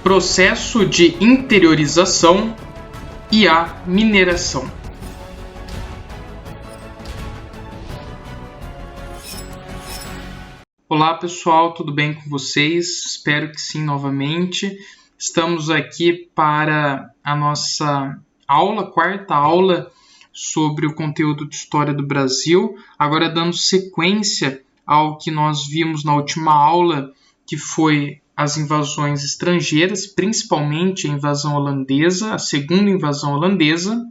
processo de interiorização e a mineração. Olá pessoal, tudo bem com vocês? Espero que sim novamente. Estamos aqui para a nossa quarta aula sobre o conteúdo de História do Brasil, agora dando sequência ao que nós vimos na última aula, que foi as invasões estrangeiras, principalmente a invasão holandesa, a segunda invasão holandesa.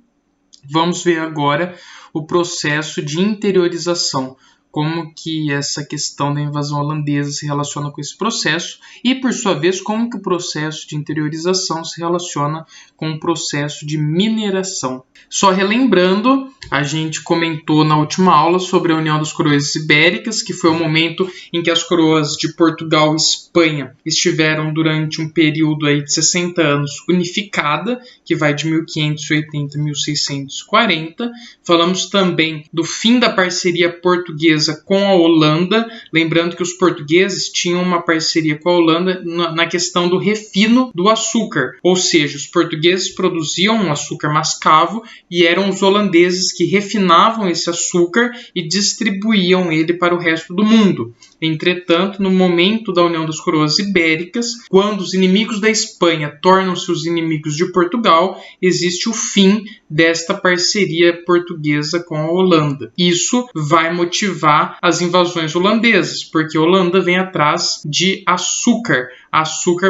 Vamos ver agora o processo de interiorização, como que essa questão da invasão holandesa se relaciona com esse processo e, por sua vez, como que o processo de interiorização se relaciona com o processo de mineração. Só relembrando, a gente comentou na última aula sobre a União das Coroas Ibéricas, que foi o momento em que as coroas de Portugal e Espanha estiveram durante um período aí de 60 anos unificada, que vai de 1580 a 1640. Falamos também do fim da parceria portuguesa com a Holanda, lembrando que os portugueses tinham uma parceria com a Holanda na questão do refino do açúcar, ou seja, os portugueses produziam um açúcar mascavo e eram os holandeses que refinavam esse açúcar e distribuíam ele para o resto do mundo. Entretanto, no momento da União das Coroas Ibéricas, quando os inimigos da Espanha tornam-se os inimigos de Portugal, existe o fim desta parceria portuguesa com a Holanda. Isso vai motivar as invasões holandesas, porque a Holanda vem atrás de açúcar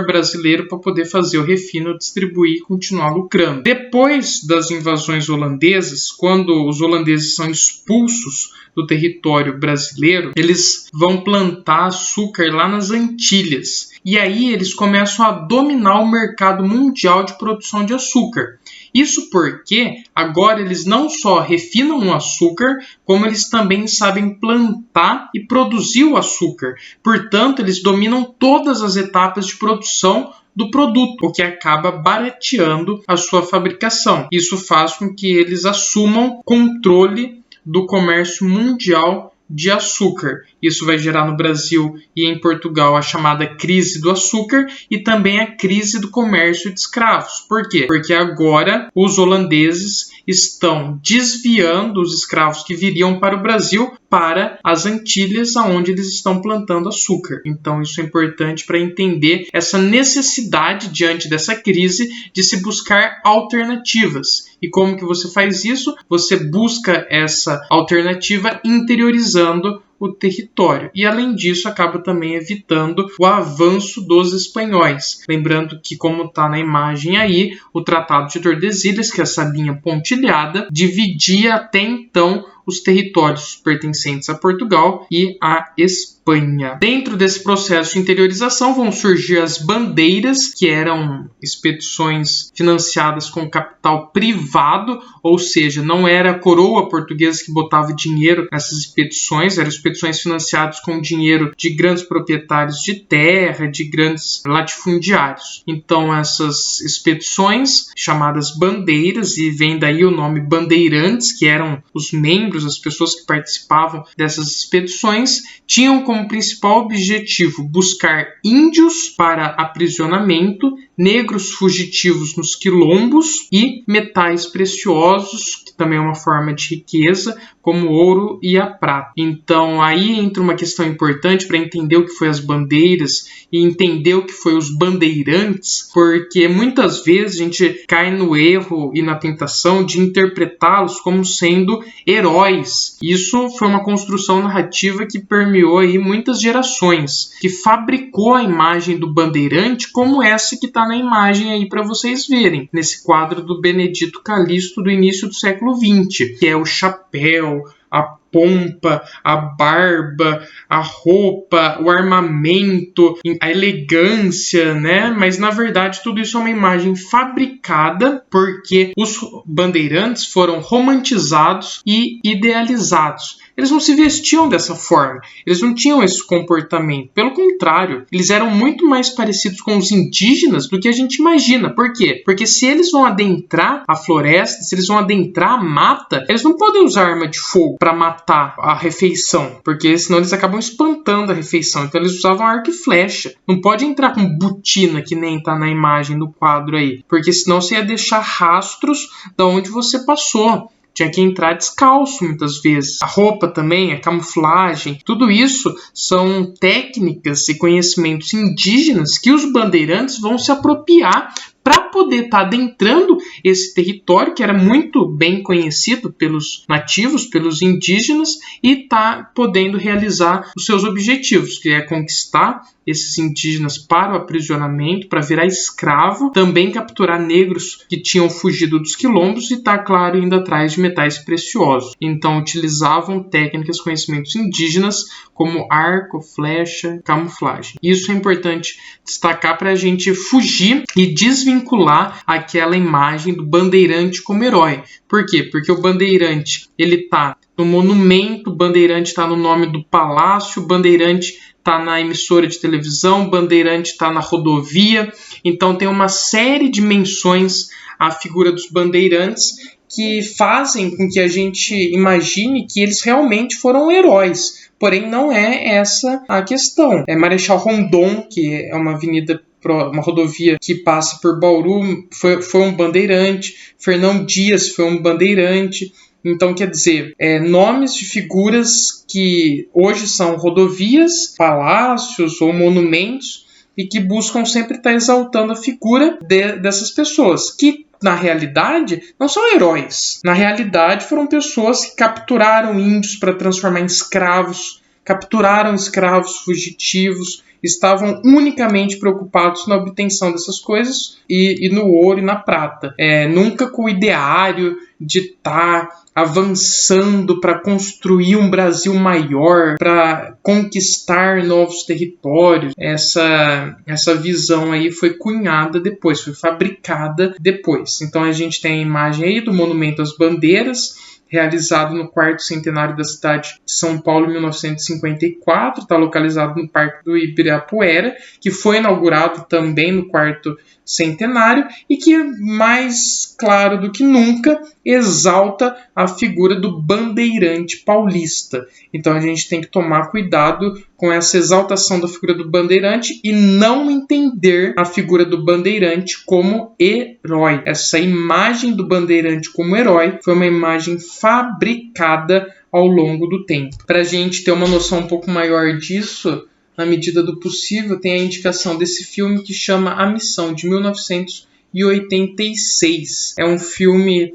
brasileiro para poder fazer o refino, distribuir e continuar lucrando. Depois das invasões holandesas, quando os holandeses são expulsos do território brasileiro, eles vão plantar açúcar lá nas Antilhas. E aí eles começam a dominar o mercado mundial de produção de açúcar. Isso porque agora eles não só refinam o açúcar, como eles também sabem plantar e produzir o açúcar. Portanto, eles dominam todas as etapas de produção do produto, o que acaba barateando a sua fabricação. Isso faz com que eles assumam controle do comércio mundial de açúcar. Isso vai gerar no Brasil e em Portugal a chamada crise do açúcar e também a crise do comércio de escravos. Por quê? Porque agora os holandeses estão desviando os escravos que viriam para o Brasil para as Antilhas, onde eles estão plantando açúcar. Então isso é importante para entender essa necessidade diante dessa crise de se buscar alternativas. E como que você faz isso? Você busca essa alternativa interiorizando o território. E, além disso, acaba também evitando o avanço dos espanhóis. Lembrando que, como está na imagem aí, o Tratado de Tordesilhas, que é essa linha pontilhada, dividia até então os territórios pertencentes a Portugal e a Espanha. Dentro desse processo de interiorização vão surgir as bandeiras, que eram expedições financiadas com capital privado, ou seja, não era a coroa portuguesa que botava dinheiro nessas expedições, eram expedições financiadas com dinheiro de grandes proprietários de terra, de grandes latifundiários. Então essas expedições, chamadas bandeiras, e vem daí o nome bandeirantes, que eram os membros, as pessoas que participavam dessas expedições, tinham como principal objetivo buscar índios para aprisionamento, negros fugitivos nos quilombos e metais preciosos, que também é uma forma de riqueza, como o ouro e a prata. Então aí entra uma questão importante para entender o que foi as bandeiras e entender o que foi os bandeirantes, porque muitas vezes a gente cai no erro e na tentação de interpretá-los como sendo heróis. Isso foi uma construção narrativa que permeou aí muitas gerações, que fabricou a imagem do bandeirante como essa que está na imagem aí para vocês verem, nesse quadro do Benedito Calixto do início do século XX, que é o chapéu, a pompa, a barba, a roupa, o armamento, a elegância, né? Mas na verdade tudo isso é uma imagem fabricada porque os bandeirantes foram romantizados e idealizados. eles não se vestiam dessa forma, eles não tinham esse comportamento. Pelo contrário, eles eram muito mais parecidos com os indígenas do que a gente imagina. Por quê? Porque se eles vão adentrar a floresta, se eles vão adentrar a mata, eles não podem usar arma de fogo para matar a refeição, porque senão eles acabam espantando a refeição. Então eles usavam arco e flecha. Não pode entrar com botina, que nem tá na imagem do quadro aí, porque senão você ia deixar rastros de onde você passou. Tinha que entrar descalço muitas vezes. A roupa também, a camuflagem, tudo isso são técnicas e conhecimentos indígenas que os bandeirantes vão se apropriar para poder estar adentrando esse território que era muito bem conhecido pelos nativos, pelos indígenas, e estar podendo realizar os seus objetivos, que é conquistar esses indígenas para o aprisionamento, para virar escravo, também capturar negros que tinham fugido dos quilombos e estar, claro, indo atrás de metais preciosos. Então, utilizavam técnicas, conhecimentos indígenas como arco, flecha, camuflagem. Isso é importante destacar para a gente fugir e desvincular aquela imagem do bandeirante como herói. Por quê? Porque o bandeirante ele está no monumento, o bandeirante está no nome do palácio, o bandeirante está na emissora de televisão, o bandeirante está na rodovia. Então tem uma série de menções à figura dos bandeirantes que fazem com que a gente imagine que eles realmente foram heróis. Porém, não é essa a questão. Marechal Rondon, que é uma avenida, uma rodovia que passa por Bauru, foi um bandeirante. Fernão Dias foi um bandeirante. Então, quer dizer, nomes de figuras que hoje são rodovias, palácios ou monumentos e que buscam sempre estar exaltando a figura dessas pessoas, que na realidade não são heróis. Na realidade foram pessoas que capturaram índios para transformar em escravos, capturaram escravos fugitivos, estavam unicamente preocupados na obtenção dessas coisas e no ouro e na prata. Nunca com o ideário de estar avançando para construir um Brasil maior, para conquistar novos territórios. Essa visão aí foi cunhada depois, foi fabricada depois. Então a gente tem a imagem aí do Monumento às Bandeiras, realizado no 4º centenário da cidade de São Paulo, em 1954, está localizado no Parque do Ibirapuera, que foi inaugurado também no 4º centenário e que, mais claro do que nunca, exalta a figura do bandeirante paulista. Então a gente tem que tomar cuidado com essa exaltação da figura do bandeirante e não entender a figura do bandeirante como herói. Essa imagem do bandeirante como herói foi uma imagem fabricada ao longo do tempo. Para a gente ter uma noção um pouco maior disso, na medida do possível, tem a indicação desse filme que chama A Missão, de 1986. É um filme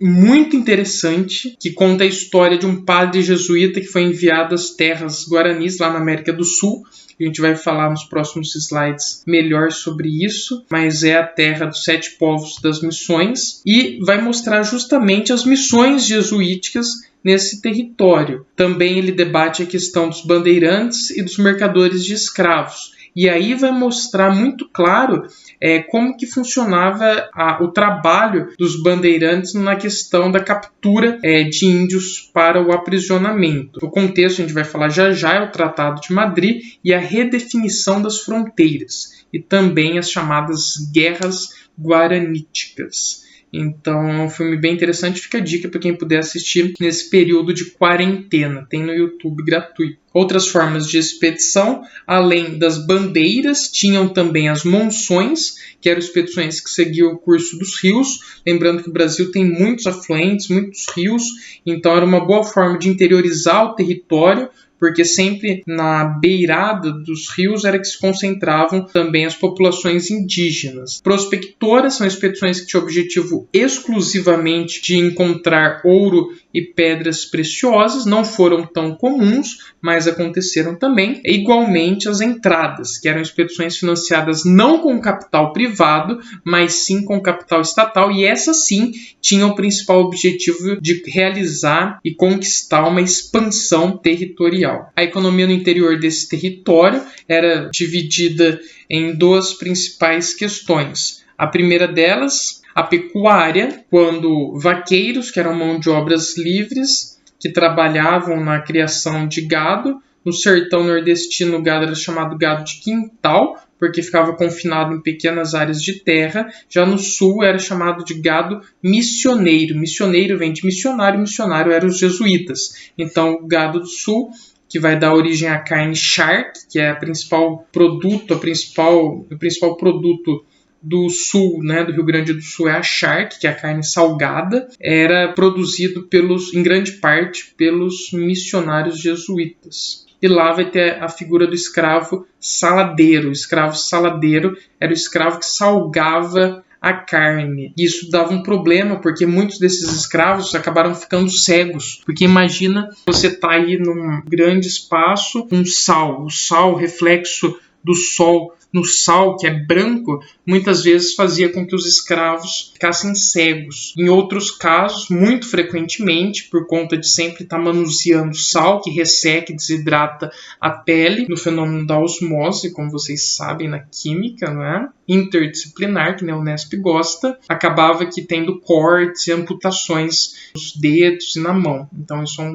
muito interessante, que conta a história de um padre jesuíta que foi enviado às terras guaranis, lá na América do Sul. A gente vai falar nos próximos slides melhor sobre isso, mas é a terra dos 7 povos das missões e vai mostrar justamente as missões jesuíticas nesse território. Também ele debate a questão dos bandeirantes e dos mercadores de escravos. E aí vai mostrar muito claro como que funcionava o trabalho dos bandeirantes na questão da captura de índios para o aprisionamento. O contexto, a gente vai falar já, é o Tratado de Madrid e a redefinição das fronteiras, e também as chamadas guerras guaraníticas. Então é um filme bem interessante, fica a dica para quem puder assistir nesse período de quarentena, tem no YouTube gratuito. Outras formas de expedição, além das bandeiras, tinham também as monções, que eram expedições que seguiam o curso dos rios. Lembrando que o Brasil tem muitos afluentes, muitos rios, então era uma boa forma de interiorizar o território, porque sempre na beirada dos rios era que se concentravam também as populações indígenas. Prospectoras são expedições que tinham o objetivo exclusivamente de encontrar ouro e pedras preciosas, não foram tão comuns, mas aconteceram também. E, igualmente as entradas, que eram expedições financiadas não com capital privado, mas sim com capital estatal, e essas sim tinham o principal objetivo de realizar e conquistar uma expansão territorial. A economia no interior desse território era dividida em 2 principais questões. A primeira delas, a pecuária, quando vaqueiros, que eram mão de obras livres, que trabalhavam na criação de gado. No sertão nordestino, o gado era chamado gado de quintal, porque ficava confinado em pequenas áreas de terra. Já no sul era chamado de gado missioneiro. Missioneiro vem de missionário, missionário eram os jesuítas. Então, o gado do sul, que vai dar origem à carne charque, que é o principal produto do sul, né, do Rio Grande do Sul, é a charque, que é a carne salgada, era produzido em grande parte pelos missionários jesuítas. E lá vai ter a figura do escravo saladeiro. O escravo saladeiro era o escravo que salgava a carne. Isso dava um problema, porque muitos desses escravos acabaram ficando cegos. Porque imagina você tá aí num grande espaço, o sal, reflexo do sol no sal, que é branco, muitas vezes fazia com que os escravos ficassem cegos. Em outros casos, muito frequentemente, por conta de sempre estar manuseando sal, que resseca e desidrata a pele, no fenômeno da osmose, como vocês sabem na química, né? Interdisciplinar, que a Unesp gosta, acabava que tendo cortes e amputações nos dedos e na mão. Então isso é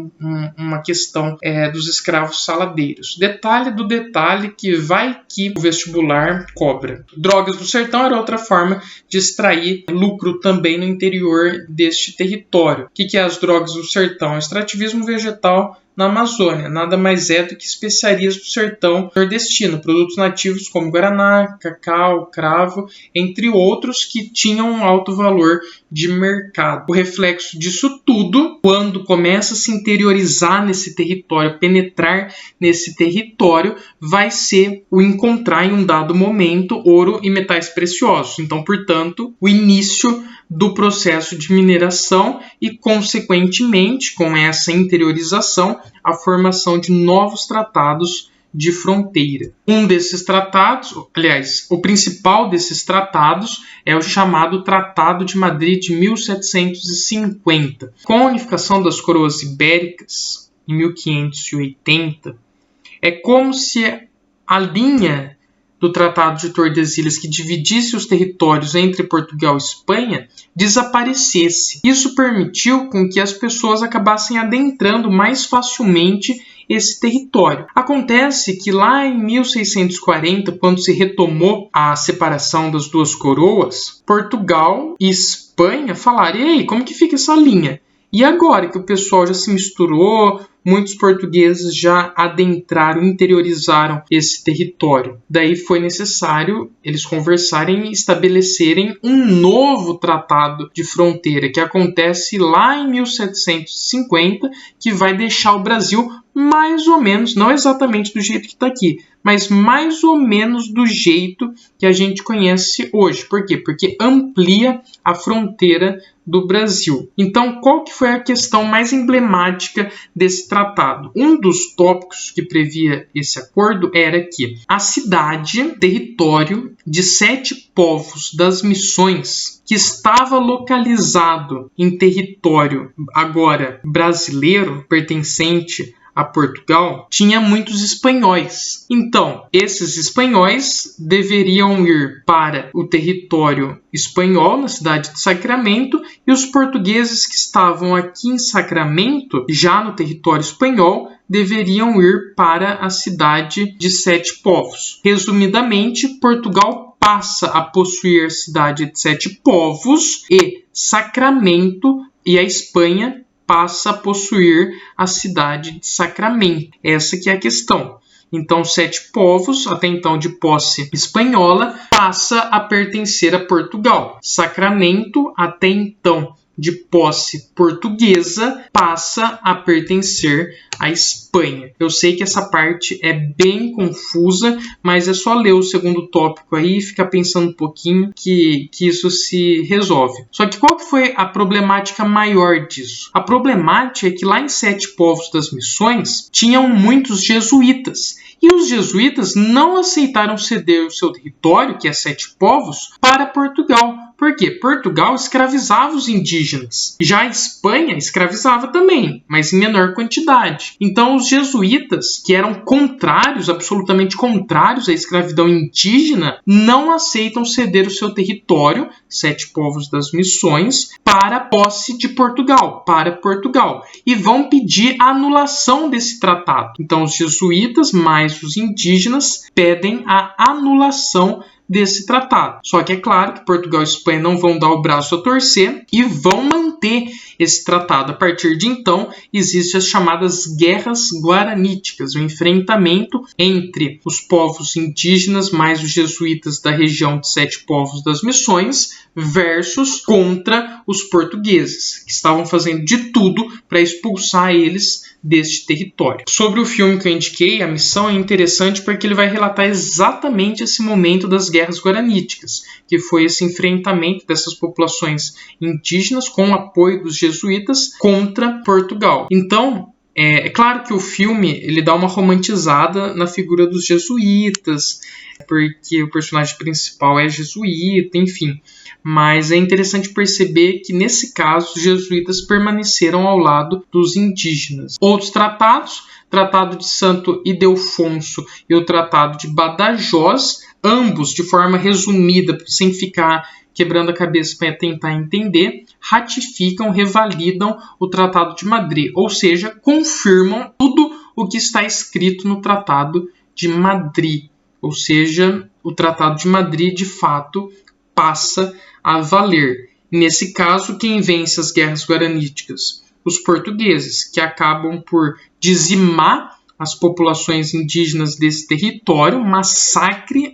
uma questão dos escravos saladeiros. Detalhe do detalhe que vai que o vestibular cobra. Drogas do sertão era outra forma de extrair lucro também no interior deste território. O que é as drogas do sertão? Extrativismo vegetal na Amazônia. Nada mais é do que especiarias do sertão nordestino, produtos nativos como guaraná, cacau, cravo, entre outros que tinham um alto valor de mercado. O reflexo disso tudo, quando começa a se interiorizar nesse território, penetrar nesse território, vai ser o encontrar em um dado momento ouro e metais preciosos. Então, portanto, o início do processo de mineração e, consequentemente, com essa interiorização, a formação de novos tratados de fronteira. Um desses tratados, aliás, o principal desses tratados é o chamado Tratado de Madrid de 1750. Com a unificação das coroas ibéricas, em 1580, é como se a linha do Tratado de Tordesilhas, que dividisse os territórios entre Portugal e Espanha, desaparecesse. Isso permitiu com que as pessoas acabassem adentrando mais facilmente esse território. Acontece que lá em 1640, quando se retomou a separação das duas coroas, Portugal e Espanha falaram: "E aí, como que fica essa linha?" E agora que o pessoal já se misturou, muitos portugueses já adentraram, interiorizaram esse território. Daí foi necessário eles conversarem e estabelecerem um novo tratado de fronteira, que acontece lá em 1750, que vai deixar o Brasil mais ou menos, não exatamente do jeito que está aqui, mas mais ou menos do jeito que a gente conhece hoje. Por quê? Porque amplia a fronteira do Brasil. Então, qual que foi a questão mais emblemática desse tratado? Um dos tópicos que previa esse acordo era que a cidade, território de 7 povos das Missões, que estava localizado em território agora brasileiro, pertencente a Portugal, tinha muitos espanhóis. Então, esses espanhóis deveriam ir para o território espanhol, na cidade de Sacramento, e os portugueses que estavam aqui em Sacramento, já no território espanhol, deveriam ir para a cidade de 7 povos. Resumidamente, Portugal passa a possuir a cidade de 7 povos e Sacramento, e a Espanha passa a possuir a cidade de Sacramento. Essa que é a questão. Então, 7 povos, até então de posse espanhola, passa a pertencer a Portugal. Sacramento, até então de posse portuguesa, passa a pertencer à Espanha. Eu sei que essa parte é bem confusa, mas é só ler o segundo tópico aí e ficar pensando um pouquinho que isso se resolve. Só que qual que foi a problemática maior disso? A problemática é que lá em 7 povos das Missões tinham muitos jesuítas. E os jesuítas não aceitaram ceder o seu território, que é 7 povos, para Portugal, Por quê? Portugal escravizava os indígenas. Já a Espanha escravizava também, mas em menor quantidade. Então os jesuítas, que eram contrários, absolutamente contrários à escravidão indígena, não aceitam ceder o seu território, 7 povos das missões, para a posse de Portugal, e vão pedir a anulação desse tratado. Então os jesuítas mais os indígenas pedem a anulação desse tratado. Só que é claro que Portugal e Espanha não vão dar o braço a torcer e vão manter esse tratado. A partir de então, existem as chamadas guerras guaraníticas, o enfrentamento entre os povos indígenas mais os jesuítas da região de 7 povos das missões versus contra os portugueses, que estavam fazendo de tudo para expulsar eles deste território. Sobre o filme que eu indiquei, A Missão, é interessante porque ele vai relatar exatamente esse momento das guerras guaraníticas, que foi esse enfrentamento dessas populações indígenas com o apoio dos jesuítas contra Portugal. Então, é claro que o filme ele dá uma romantizada na figura dos jesuítas, porque o personagem principal é jesuíta, enfim. Mas é interessante perceber que, nesse caso, os jesuítas permaneceram ao lado dos indígenas. Outros tratados, Tratado de Santo Ildefonso e o Tratado de Badajoz, ambos de forma resumida, sem ficar quebrando a cabeça para tentar entender, ratificam, revalidam o Tratado de Madrid, ou seja, confirmam tudo o que está escrito no Tratado de Madrid. Ou seja, o Tratado de Madrid, de fato, passa a valer. Nesse caso, quem vence as guerras guaraníticas? Os portugueses, que acabam por dizimar as populações indígenas desse território, um massacre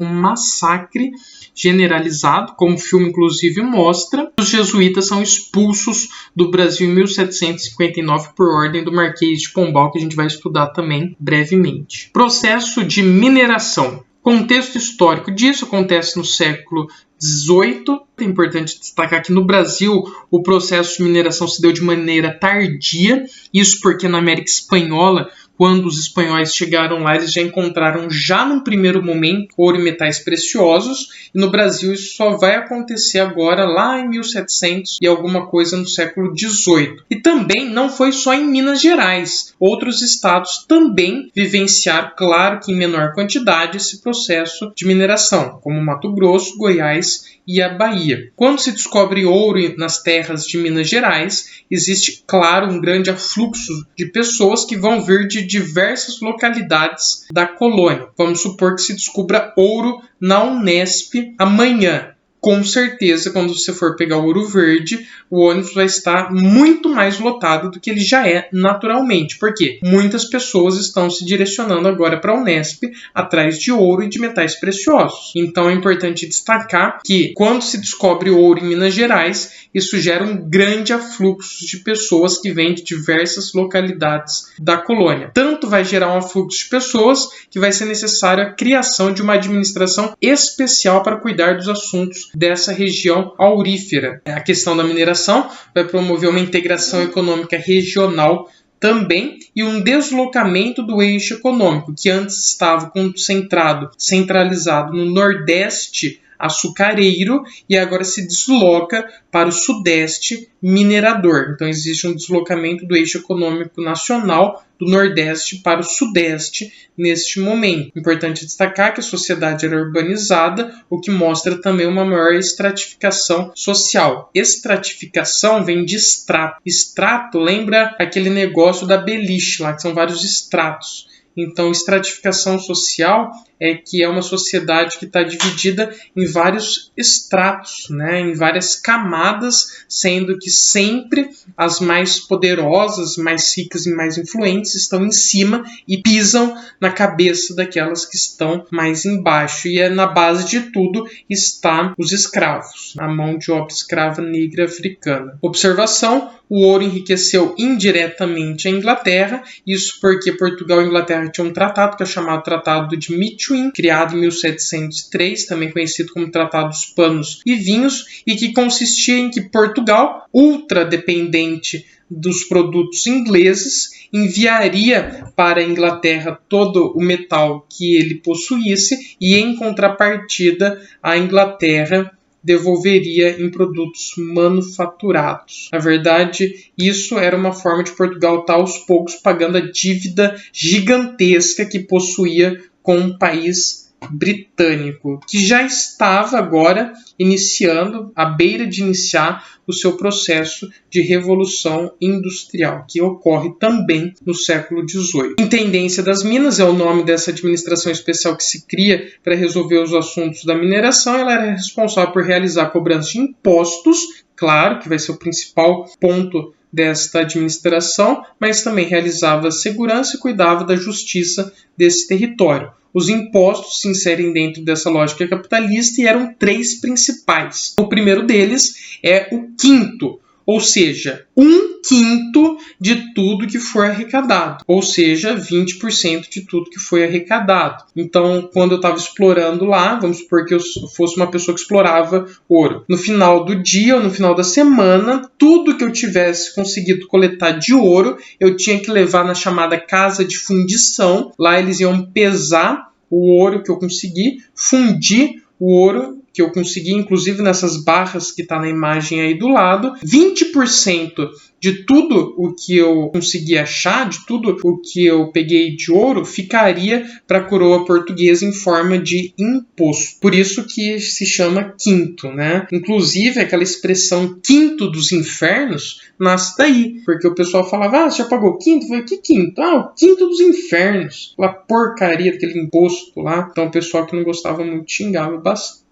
generalizado, como o filme inclusive mostra. Os jesuítas são expulsos do Brasil em 1759 por ordem do Marquês de Pombal, que a gente vai estudar também brevemente. Processo de mineração. Contexto histórico disso acontece no século XVIII. É importante destacar que no Brasil o processo de mineração se deu de maneira tardia, isso porque na América Espanhola, quando os espanhóis chegaram lá, eles já encontraram já num primeiro momento ouro e metais preciosos, e no Brasil isso só vai acontecer agora lá em 1700 e alguma coisa no século XVIII. E também não foi só em Minas Gerais, outros estados também vivenciaram, claro que em menor quantidade, esse processo de mineração, como Mato Grosso, Goiás e a Bahia. Quando se descobre ouro nas terras de Minas Gerais, existe, claro, um grande afluxo de pessoas que vão vir de diversas localidades da colônia. Vamos supor que se descubra ouro na Unesp amanhã. Com certeza, quando você for pegar o Ouro Verde, o ônibus vai estar muito mais lotado do que ele já é naturalmente. Por quê? Muitas pessoas estão se direcionando agora para a Unesp atrás de ouro e de metais preciosos. Então é importante destacar que quando se descobre ouro em Minas Gerais, isso gera um grande afluxo de pessoas que vêm de diversas localidades da colônia. Tanto vai gerar um afluxo de pessoas que vai ser necessária a criação de uma administração especial para cuidar dos assuntos dessa região aurífera. A questão da mineração vai promover uma integração econômica regional também e um deslocamento do eixo econômico, que antes estava centralizado no Nordeste açucareiro e agora se desloca para o Sudeste minerador. Então existe um deslocamento do eixo econômico nacional do Nordeste para o Sudeste neste momento. Importante destacar que a sociedade era urbanizada, o que mostra também uma maior estratificação social. Estratificação vem de extrato. Extrato lembra aquele negócio da beliche lá, que são vários estratos. Então, estratificação social é que é uma sociedade que está dividida em vários estratos, né, em várias camadas, sendo que sempre as mais poderosas, mais ricas e mais influentes estão em cima e pisam na cabeça daquelas que estão mais embaixo. E na base de tudo está os escravos, a mão de obra escrava negra africana. Observação: o ouro enriqueceu indiretamente a Inglaterra, isso porque Portugal e Inglaterra tinham um tratado que é chamado Tratado de Methuen, criado em 1703, também conhecido como Tratado dos Panos e Vinhos, e que consistia em que Portugal, ultra dependente dos produtos ingleses, enviaria para a Inglaterra todo o metal que ele possuísse e, em contrapartida, a Inglaterra devolveria em produtos manufaturados. Na verdade, isso era uma forma de Portugal estar aos poucos pagando a dívida gigantesca que possuía com o país britânico, que já estava agora iniciando, à beira de iniciar o seu processo de revolução industrial, que ocorre também no século XVIII. Intendência das Minas é o nome dessa administração especial que se cria para resolver os assuntos da mineração. Ela era responsável por realizar a cobrança de impostos, claro que vai ser o principal ponto desta administração, mas também realizava segurança e cuidava da justiça desse território. Os impostos se inserem dentro dessa lógica capitalista e eram 3 principais. O primeiro deles é o quinto, ou seja, 1/5 de tudo que for arrecadado, ou seja, 20% de tudo que foi arrecadado. Então, quando eu estava explorando lá, vamos supor que eu fosse uma pessoa que explorava ouro. No final do dia ou no final da semana, tudo que eu tivesse conseguido coletar de ouro, eu tinha que levar na chamada casa de fundição. Lá eles iam pesar o ouro que eu consegui, fundir o ouro que eu consegui, inclusive nessas barras que está na imagem aí do lado. 20% de tudo o que eu consegui achar, de tudo o que eu peguei de ouro, ficaria para a coroa portuguesa em forma de imposto. Por isso que se chama quinto, né? Inclusive, aquela expressão quinto dos infernos nasce daí, porque o pessoal falava, você já pagou quinto? Eu falei, que quinto? O quinto dos infernos. Aquela porcaria daquele imposto lá. Então o pessoal que não gostava muito xingava bastante.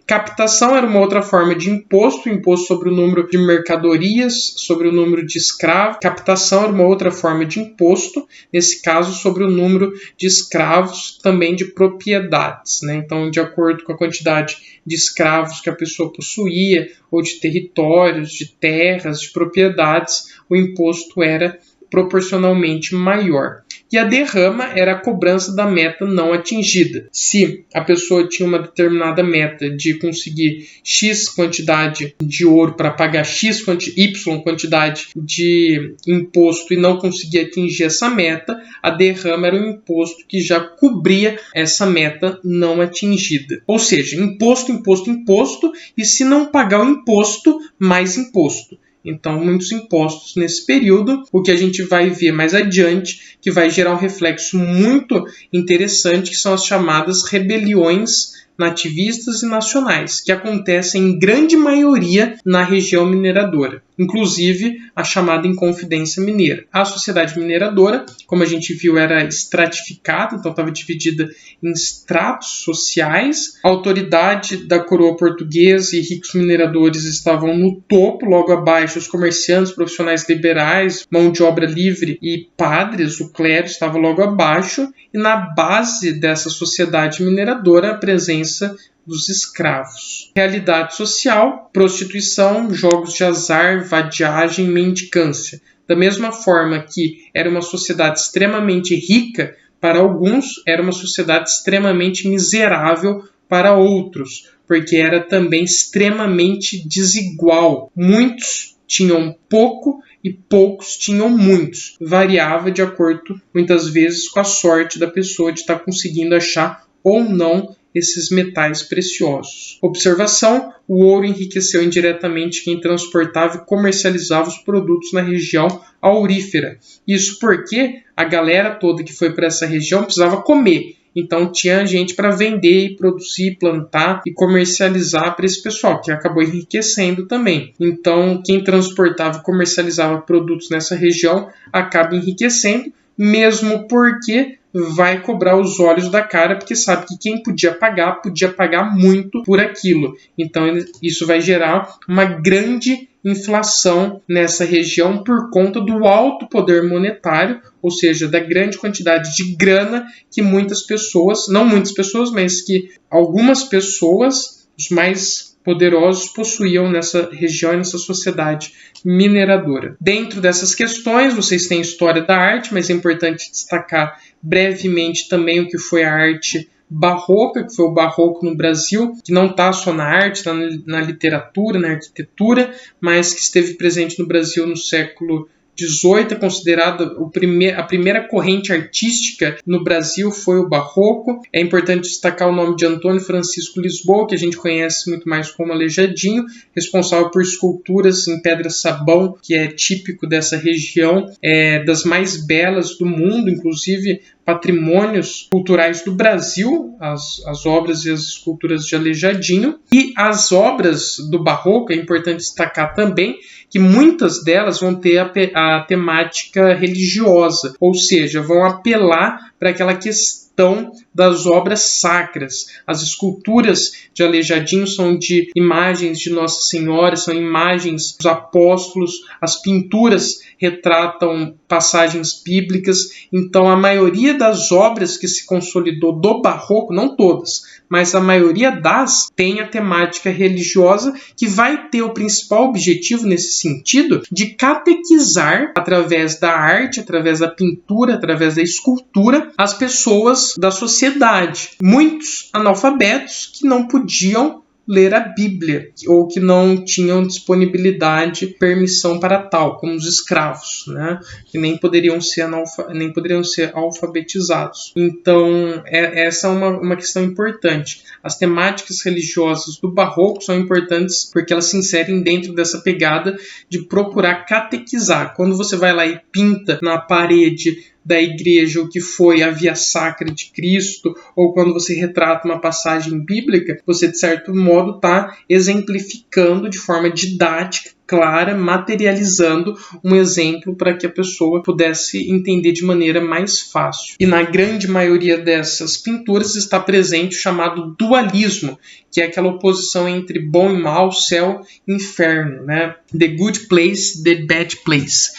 Captação era uma outra forma de imposto, imposto sobre o número de mercadorias, sobre o número de escravos. Captação era uma outra forma de imposto, nesse caso sobre o número de escravos, também de propriedades, né? Então, de acordo com a quantidade de escravos que a pessoa possuía, ou de territórios, de terras, de propriedades, o imposto era proporcionalmente maior. E a derrama era a cobrança da meta não atingida. Se a pessoa tinha uma determinada meta de conseguir X quantidade de ouro para pagar Y quantidade de imposto e não conseguia atingir essa meta, a derrama era um imposto que já cobria essa meta não atingida. Ou seja, imposto, imposto, imposto, e se não pagar o imposto, mais imposto. Então, muitos impostos nesse período, o que a gente vai ver mais adiante, que vai gerar um reflexo muito interessante, que são as chamadas rebeliões nativistas e nacionais, que acontecem em grande maioria na região mineradora, inclusive a chamada Inconfidência Mineira. A sociedade mineradora, como a gente viu, era estratificada, então estava dividida em estratos sociais. A autoridade da coroa portuguesa e ricos mineradores estavam no topo, logo abaixo os comerciantes, profissionais liberais, mão de obra livre e padres, o clero estava logo abaixo, e na base dessa sociedade mineradora a presença dos escravos. Realidade social, prostituição, jogos de azar, vadiagem, mendicância. Da mesma forma que era uma sociedade extremamente rica, para alguns era uma sociedade extremamente miserável para outros, porque era também extremamente desigual. Muitos tinham pouco e poucos tinham muitos. Variava de acordo, muitas vezes, com a sorte da pessoa de estar conseguindo achar ou não esses metais preciosos. Observação: o ouro enriqueceu indiretamente quem transportava e comercializava os produtos na região aurífera. Isso porque a galera toda que foi para essa região precisava comer. Então tinha gente para vender, produzir, plantar e comercializar para esse pessoal, que acabou enriquecendo também. Então quem transportava e comercializava produtos nessa região acaba enriquecendo, mesmo porque vai cobrar os olhos da cara, porque sabe que quem podia pagar muito por aquilo. Então isso vai gerar uma grande inflação nessa região por conta do alto poder monetário, ou seja, da grande quantidade de grana que muitas pessoas, não muitas pessoas, mas que algumas pessoas, os mais poderosos, possuíam nessa região, nessa sociedade mineradora. Dentro dessas questões, vocês têm a história da arte, mas é importante destacar brevemente também o que foi a arte barroca, que foi o barroco no Brasil, que não está só na arte, está na literatura, na arquitetura, mas que esteve presente no Brasil no século XVIII é considerada a primeira corrente artística no Brasil, foi o Barroco. É importante destacar o nome de Antônio Francisco Lisboa, que a gente conhece muito mais como Aleijadinho, responsável por esculturas em pedra-sabão, que é típico dessa região, das mais belas do mundo, inclusive patrimônios culturais do Brasil, as obras e as esculturas de Aleijadinho. E as obras do Barroco, é importante destacar também que muitas delas vão ter a temática religiosa, ou seja, vão apelar para aquela questão das obras sacras. As esculturas de Aleijadinho são de imagens de Nossa Senhora, são imagens dos apóstolos, as pinturas retratam passagens bíblicas. Então, a maioria das obras que se consolidou do Barroco, não todas, mas a maioria tem a temática religiosa, que vai ter o principal objetivo nesse sentido de catequizar, através da arte, através da pintura, através da escultura, as pessoas da sociedade. Muitos analfabetos que não podiam ler a Bíblia, ou que não tinham disponibilidade, permissão para tal, como os escravos, né? Que nem poderiam ser alfabetizados. Então, essa é uma questão importante. As temáticas religiosas do Barroco são importantes porque elas se inserem dentro dessa pegada de procurar catequizar. Quando você vai lá e pinta na parede da igreja o que foi a via sacra de Cristo, ou quando você retrata uma passagem bíblica, você de certo modo está exemplificando de forma didática, clara, materializando um exemplo para que a pessoa pudesse entender de maneira mais fácil. E na grande maioria dessas pinturas está presente o chamado dualismo, que é aquela oposição entre bom e mal, céu e inferno, né? The good place, the bad place.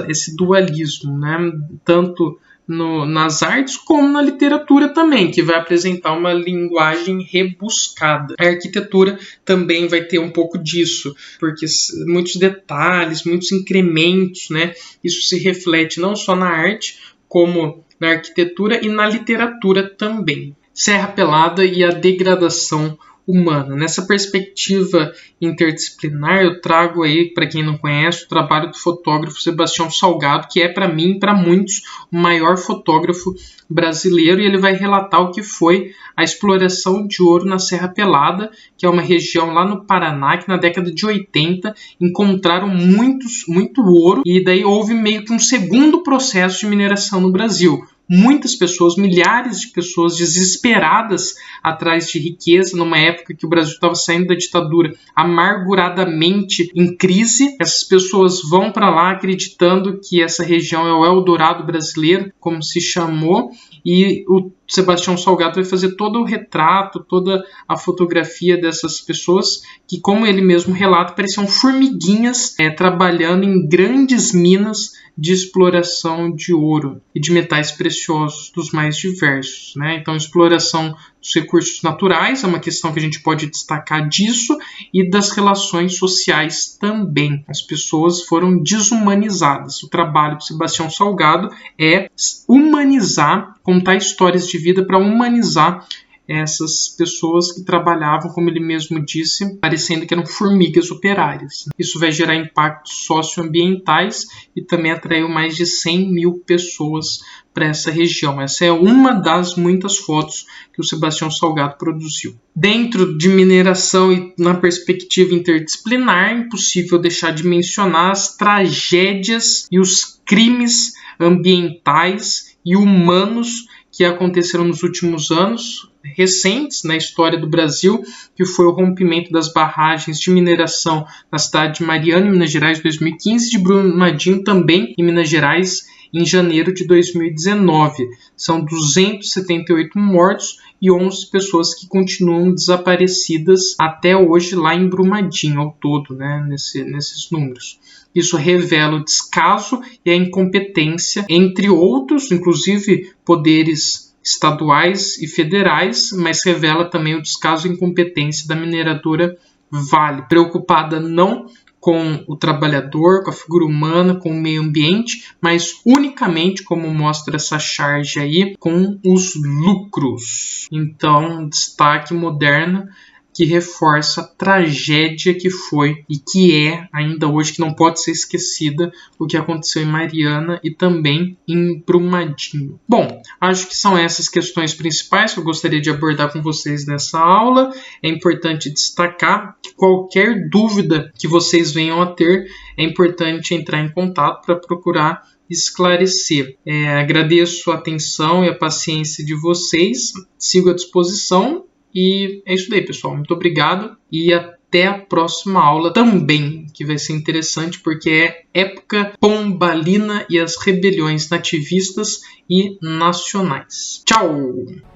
Esse dualismo, né? Tanto nas artes como na literatura também, que vai apresentar uma linguagem rebuscada. A arquitetura também vai ter um pouco disso, porque muitos detalhes, muitos incrementos, né? Isso se reflete não só na arte, como na arquitetura e na literatura também. Serra Pelada e a degradação humana. Nessa perspectiva interdisciplinar, eu trago aí, para quem não conhece, o trabalho do fotógrafo Sebastião Salgado, que é, para mim e para muitos, o maior fotógrafo brasileiro, e ele vai relatar o que foi a exploração de ouro na Serra Pelada, que é uma região lá no Paraná, que na década de 80 encontraram muito ouro, e daí houve meio que um segundo processo de mineração no Brasil. Muitas pessoas, milhares de pessoas desesperadas atrás de riqueza, numa época que o Brasil estava saindo da ditadura amarguradamente em crise. Essas pessoas vão para lá acreditando que essa região é o Eldorado brasileiro, como se chamou, e o Sebastião Salgado vai fazer todo o retrato, toda a fotografia dessas pessoas que, como ele mesmo relata, pareciam formiguinhas trabalhando em grandes minas de exploração de ouro e de metais preciosos dos mais diversos, né? Então, exploração dos recursos naturais é uma questão que a gente pode destacar disso, e das relações sociais também. As pessoas foram desumanizadas. O trabalho de Sebastião Salgado é humanizar, contar histórias de vida para humanizar essas pessoas que trabalhavam, como ele mesmo disse, parecendo que eram formigas operárias. Isso vai gerar impactos socioambientais e também atraiu mais de 100 mil pessoas para essa região. Essa é uma das muitas fotos que o Sebastião Salgado produziu. Dentro de mineração e na perspectiva interdisciplinar, é impossível deixar de mencionar as tragédias e os crimes ambientais e humanos que aconteceram nos últimos anos recentes na história do Brasil, que foi o rompimento das barragens de mineração na cidade de Mariana, em Minas Gerais, em 2015, de Brumadinho, também em Minas Gerais, em janeiro de 2019. São 278 mortos e 11 pessoas que continuam desaparecidas até hoje lá em Brumadinho, ao todo, né, nesses números. Isso revela o descaso e a incompetência, entre outros, inclusive poderes estaduais e federais, mas revela também o descaso e incompetência da mineradora Vale, preocupada não com o trabalhador, com a figura humana, com o meio ambiente, mas unicamente, como mostra essa charge aí, com os lucros. Então, destaque moderno que reforça a tragédia que foi e que é ainda hoje, que não pode ser esquecida, o que aconteceu em Mariana e também em Brumadinho. Bom, acho que são essas questões principais que eu gostaria de abordar com vocês nessa aula. É importante destacar que qualquer dúvida que vocês venham a ter, é importante entrar em contato para procurar esclarecer. Agradeço a atenção e a paciência de vocês, sigo à disposição e é isso daí, pessoal. Muito obrigado e até a próxima aula também, que vai ser interessante porque é época pombalina e as rebeliões nativistas e nacionais. Tchau!